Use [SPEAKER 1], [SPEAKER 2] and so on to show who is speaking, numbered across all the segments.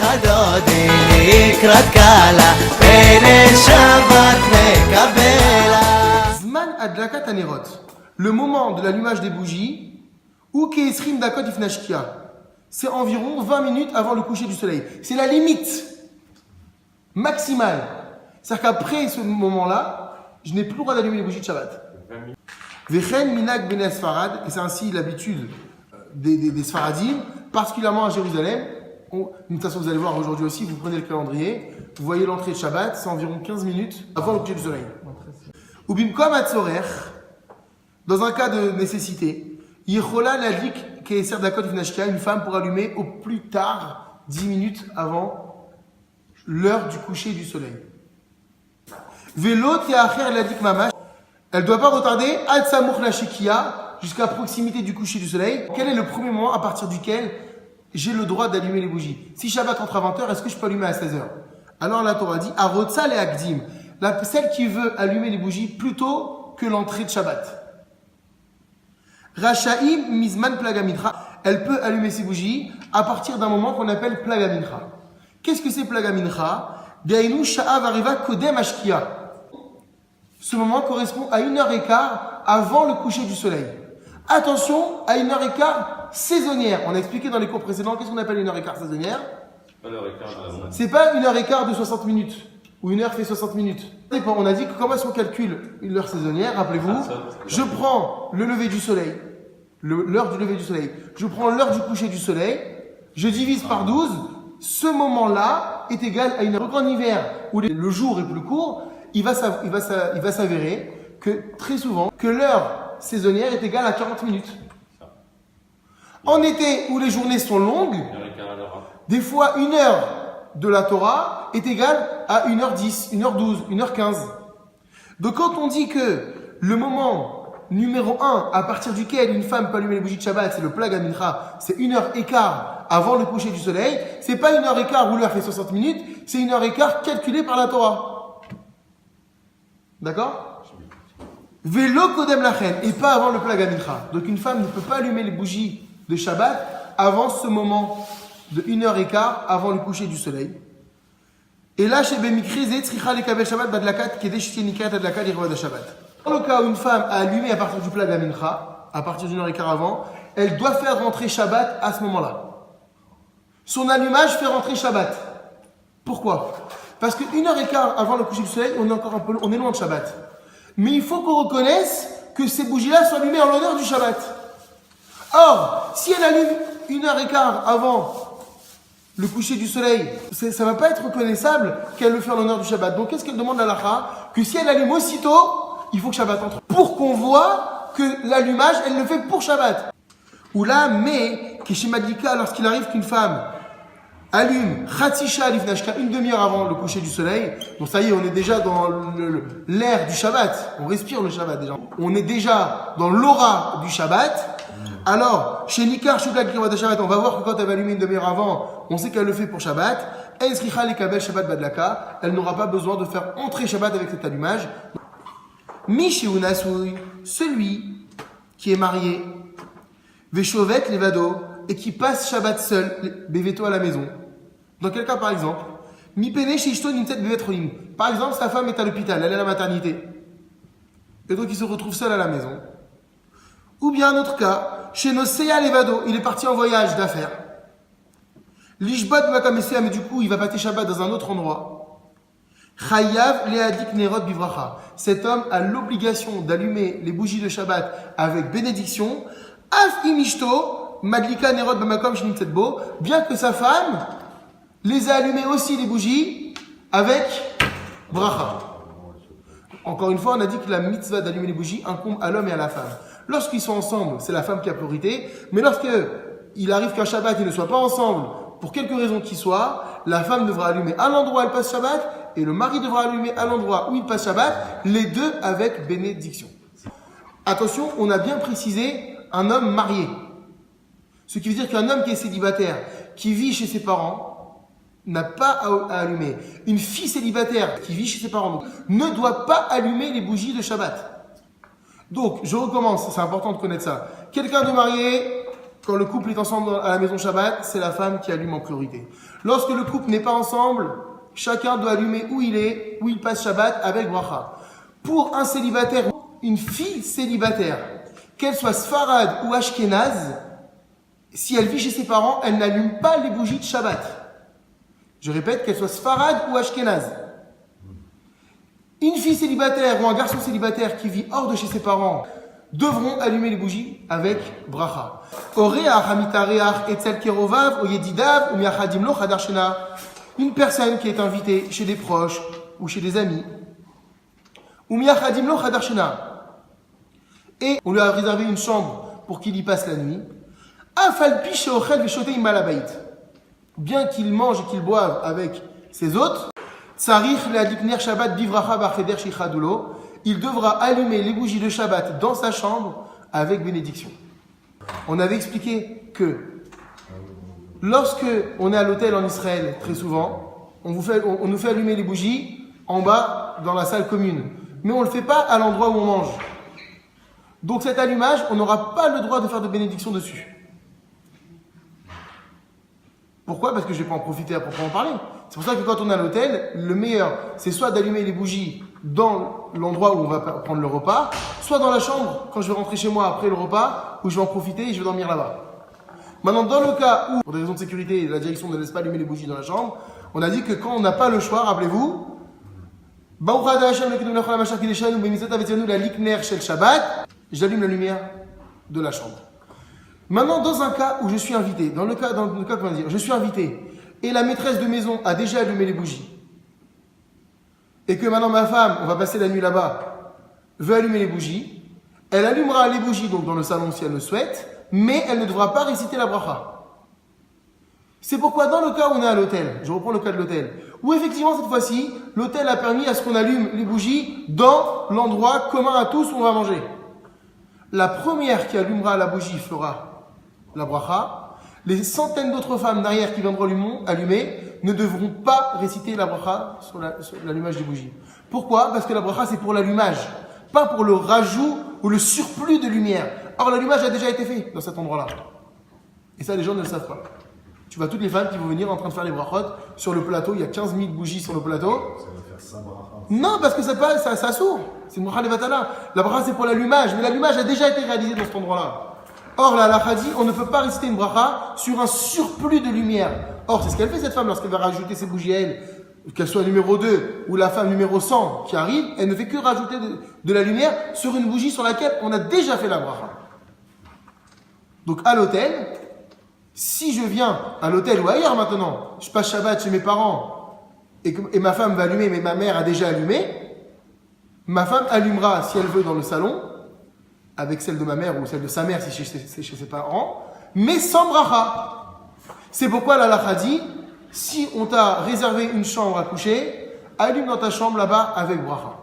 [SPEAKER 1] חדודי לקראת קלה, פני שבת מקבלה.
[SPEAKER 2] Zman adlakat anerot, le moment de l'allumage des bougies, ou keesrim dakot ifnashkia. C'est environ 20 minutes avant le coucher du soleil. C'est la limite maximale. C'est-à-dire qu'après ce moment-là, je n'ai plus le droit d'allumer les bougies de Shabbat. Vechen minak bene Sfarad, et c'est ainsi l'habitude des Sfaradim, particulièrement à Jérusalem. De toute façon, vous allez voir aujourd'hui aussi, vous prenez le calendrier, vous voyez l'entrée de Shabbat, c'est environ 15 minutes avant le coucher du soleil. Ou bimkom atzorer, dans un cas de nécessité, yichola ladlik keeser dakot v'nashkia, une femme pour allumer au plus tard 10 minutes avant l'heure du coucher du soleil. Velo tiacher ladlik mamash, elle ne doit pas retarder ad samour la shekia, jusqu'à proximité du coucher du soleil. Quel est le premier moment à partir duquel j'ai le droit d'allumer les bougies? Si Shabbat entre à 20h, est-ce que je peux allumer à 16h? Alors la Torah dit Arotza le Akdim, celle qui veut allumer les bougies plus tôt que l'entrée de Shabbat. Rachaim Mizman Plagamincha, elle peut allumer ses bougies à partir d'un moment qu'on appelle Plagamincha. Qu'est-ce que c'est Plagamincha? Gainu Sha'av Ariva Kodem Ashkia. Ce moment correspond à 1h15 avant le coucher du soleil. Attention à 1h15 saisonnière. On a expliqué dans les cours précédents qu'est-ce qu'on appelle 1h15 saisonnière. C'est pas 1h15 de 60 minutes ou 1 heure fait 60 minutes. On a dit que comment est-ce qu'on calcule une heure saisonnière? Rappelez-vous, je prends le lever du soleil, l'heure du lever du soleil. Je prends l'heure du coucher du soleil, je divise par 12. Ce moment-là est égal à une heure. Donc en hiver où le jour est plus court, il va s'avérer que très souvent que l'heure saisonnière est égale à 40 minutes. En été où les journées sont longues, des fois 1 heure de la Torah est égale à 1h10, 1h12, 1h15. Donc quand on dit que le moment numéro 1 à partir duquel une femme peut allumer les bougies de Shabbat, c'est le Plag Amincha, c'est 1h15 avant le coucher du soleil, c'est pas 1h15 où l'heure fait 60 minutes, c'est 1h15 calculée par la Torah. D'accord? Vélo Kodem Lachen, et pas avant le Plag Amincha. Donc une femme ne peut pas allumer les bougies de Shabbat avant ce moment de 1h15 avant le coucher du soleil. Et là, chez Bemikri, Zetzricha lekabel Shabbat badlakat kedesh tenikat adlakat irvada Shabbat. Dans le cas où une femme a allumé à partir du Plag Amincha, à partir d'1h15 avant, elle doit faire rentrer Shabbat à ce moment-là. Son allumage fait rentrer Shabbat. Pourquoi? Parce que 1h15 avant le coucher du soleil, on est loin de Shabbat. Mais il faut qu'on reconnaisse que ces bougies-là sont allumées en l'honneur du Shabbat. Or, si elle allume 1h15 avant le coucher du soleil, ça ne va pas être reconnaissable qu'elle le fait en l'honneur du Shabbat. Donc, qu'est-ce qu'elle demande à l'Alacha? Que si elle allume aussitôt, il faut que Shabbat entre. Pour qu'on voit que l'allumage, elle le fait pour Shabbat. Ou là, mais, Keshemadika, lorsqu'il arrive qu'une femme allume Khatisha Alifnashka une demi-heure avant le coucher du soleil, donc ça y est, on est déjà dans l'air du Shabbat. On respire le Shabbat déjà. On est déjà dans l'aura du Shabbat. Alors, chez Nikar Shublag Kirvada Shabbat, on va voir que quand elle va allumer une demi-heure avant, on sait qu'elle le fait pour Shabbat. Ensricha Lekabel Shabbat Badlaka, elle n'aura pas besoin de faire entrer Shabbat avec cet allumage. Mishiunasui, celui qui est marié, Veshovet Levado, et qui passe Shabbat seul, Beveto à la maison. Dans quel cas, par exemple, Mi Pene Shishto Nimtet Bevet Rolim. Par exemple, sa femme est à l'hôpital, elle est à la maternité. Et donc il se retrouve seul à la maison. Ou bien un autre cas, chez Noseya Levado, il est parti en voyage d'affaires. Lishbat Makamesea, mais du coup, il va passer Shabbat dans un autre endroit. Chayav Leadik Nerot Bivracha. Cet homme a l'obligation d'allumer les bougies de Shabbat avec bénédiction. Af Imishto, Madlika Nerot Bamakom Shnimtsetbo, bien que sa femme les a allumées aussi les bougies avec Bracha. Encore une fois, on a dit que la mitzvah d'allumer les bougies incombe à l'homme et à la femme. Lorsqu'ils sont ensemble, c'est la femme qui a priorité. Mais lorsqu'il arrive qu'un Shabbat, ils ne soient pas ensemble, pour quelque raison qu'il soit, la femme devra allumer à l'endroit où elle passe Shabbat, et le mari devra allumer à l'endroit où il passe Shabbat, les deux avec bénédiction. Attention, on a bien précisé un homme marié. Ce qui veut dire qu'un homme qui est célibataire, qui vit chez ses parents, n'a pas à allumer. Une fille célibataire qui vit chez ses parents ne doit pas allumer les bougies de Shabbat. Donc, je recommence, c'est important de connaître ça. Quelqu'un de marié, quand le couple est ensemble à la maison Shabbat, c'est la femme qui allume en priorité. Lorsque le couple n'est pas ensemble, chacun doit allumer où il est, où il passe Shabbat avec bracha. Pour un célibataire, une fille célibataire, qu'elle soit sfarad ou ashkénaze, si elle vit chez ses parents, elle n'allume pas les bougies de Shabbat. Je répète, qu'elle soit sfarad ou ashkénaze. Une fille célibataire ou un garçon célibataire qui vit hors de chez ses parents devront allumer les bougies avec bracha. Une personne qui est invitée chez des proches ou chez des amis, et on lui a réservé une chambre pour qu'il y passe la nuit, bien qu'il mange et qu'il boive avec ses hôtes, il devra allumer les bougies de Shabbat dans sa chambre avec bénédiction. On avait expliqué que lorsque on est à l'hôtel en Israël, très souvent, on nous fait allumer les bougies en bas dans la salle commune. Mais on ne le fait pas à l'endroit où on mange. Donc cet allumage, on n'aura pas le droit de faire de bénédiction dessus. Pourquoi ? Parce que je ne vais pas en profiter à proprement parler. C'est pour ça que quand on est à l'hôtel, le meilleur, c'est soit d'allumer les bougies dans l'endroit où on va prendre le repas, soit dans la chambre, quand je vais rentrer chez moi après le repas, où je vais en profiter et je vais dormir là-bas. Maintenant, dans le cas où, pour des raisons de sécurité, la direction ne laisse pas allumer les bougies dans la chambre, on a dit que quand on n'a pas le choix, rappelez-vous, j'allume la lumière de la chambre. Maintenant, dans un cas où je suis invité, dans le cas qu'on va dire, je suis invité, et la maîtresse de maison a déjà allumé les bougies, et que maintenant ma femme, on va passer la nuit là-bas, veut allumer les bougies, elle allumera les bougies donc dans le salon si elle le souhaite, mais elle ne devra pas réciter la bracha. C'est pourquoi dans le cas où on est à l'hôtel, je reprends le cas de l'hôtel, où effectivement cette fois-ci, l'hôtel a permis à ce qu'on allume les bougies dans l'endroit commun à tous où on va manger. La première qui allumera la bougie fera la bracha. Les centaines d'autres femmes derrière qui viendront allumer ne devront pas réciter la bracha sur l'allumage des bougies. Pourquoi ? Parce que la bracha c'est pour l'allumage, pas pour le rajout ou le surplus de lumière. Or l'allumage a déjà été fait dans cet endroit-là. Et ça les gens ne le savent pas. Tu vois toutes les femmes qui vont venir en train de faire les brachot sur le plateau, il y a 15 000 bougies sur le plateau.
[SPEAKER 3] Ça va faire ça bracha.
[SPEAKER 2] Non, parce que ça s'ouvre. C'est une bracha levatala. La bracha c'est pour l'allumage, mais l'allumage a déjà été réalisé dans cet endroit-là. Or, la halakha dit, on ne peut pas réciter une bracha sur un surplus de lumière. Or, c'est ce qu'elle fait cette femme lorsqu'elle va rajouter ses bougies à elle, qu'elle soit numéro 2 ou la femme numéro 100 qui arrive, elle ne fait que rajouter de la lumière sur une bougie sur laquelle on a déjà fait la bracha. Donc, à l'hôtel, si je viens à l'hôtel ou ailleurs maintenant, je passe Shabbat chez mes parents et ma femme va allumer, mais ma mère a déjà allumé, ma femme allumera, si elle veut, dans le salon, avec celle de ma mère ou celle de sa mère si c'est chez ses parents, mais sans bracha. C'est pourquoi la halakha dit, si on t'a réservé une chambre à coucher, allume dans ta chambre là-bas avec bracha.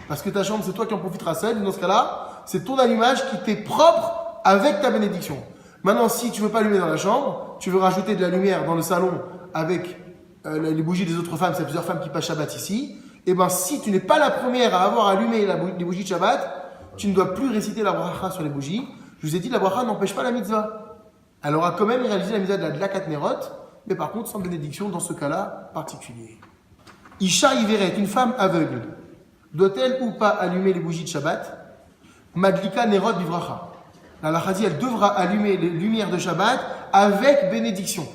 [SPEAKER 2] Parce que ta chambre, c'est toi qui en profiteras seul, dans ce cas-là, c'est ton allumage qui t'est propre avec ta bénédiction. Maintenant, si tu veux pas allumer dans la chambre, tu veux rajouter de la lumière dans le salon avec les bougies des autres femmes, c'est plusieurs femmes qui passent Shabbat ici, et ben si tu n'es pas la première à avoir allumé les bougies de Shabbat, tu ne dois plus réciter la bracha sur les bougies. Je vous ai dit, la bracha n'empêche pas la mitzvah. Elle aura quand même réalisé la mitzvah de la dlakat nerot, mais par contre sans bénédiction dans ce cas-là particulier. Isha Iveret, une femme aveugle, doit-elle ou pas allumer les bougies de Shabbat ? Madlika nerot bivracha. La halakha dit, elle devra allumer les lumières de Shabbat avec bénédiction.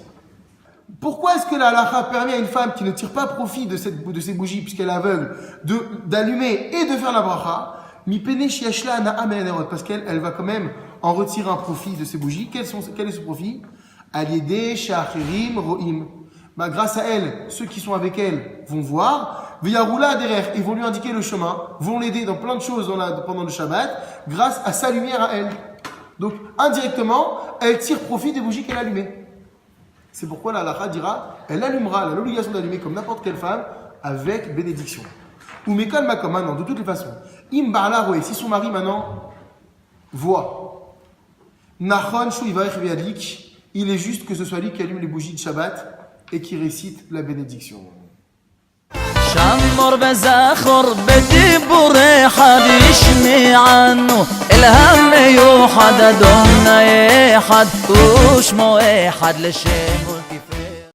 [SPEAKER 2] Pourquoi est-ce que la halakha permet à une femme qui ne tire pas profit de ces bougies, puisqu'elle est aveugle, d'allumer et de faire la bracha ? Parce qu'elle va quand même en retirer un profit de ces bougies. Quel est ce profit ? Grâce à elle, ceux qui sont avec elle vont voir. Ils vont lui indiquer le chemin, vont l'aider dans plein de choses pendant le Shabbat, grâce à sa lumière à elle. Donc, indirectement, elle tire profit des bougies qu'elle a allumées. C'est pourquoi la halakha dira, elle allumera, elle a l'obligation d'allumer comme n'importe quelle femme, avec bénédiction. Ou Mekal Makom, maintenant, de toutes les façons. Im Barla Roé, si son mari maintenant voit, Nachon Shu Ivarech Ve'adlik, il est juste que ce soit lui qui allume les bougies de Shabbat et qui récite la bénédiction.
[SPEAKER 1] שמור וזכור בדיבוריך וישמענו אל
[SPEAKER 3] الهم يوحد أدوني אחד ושמו אחד לשם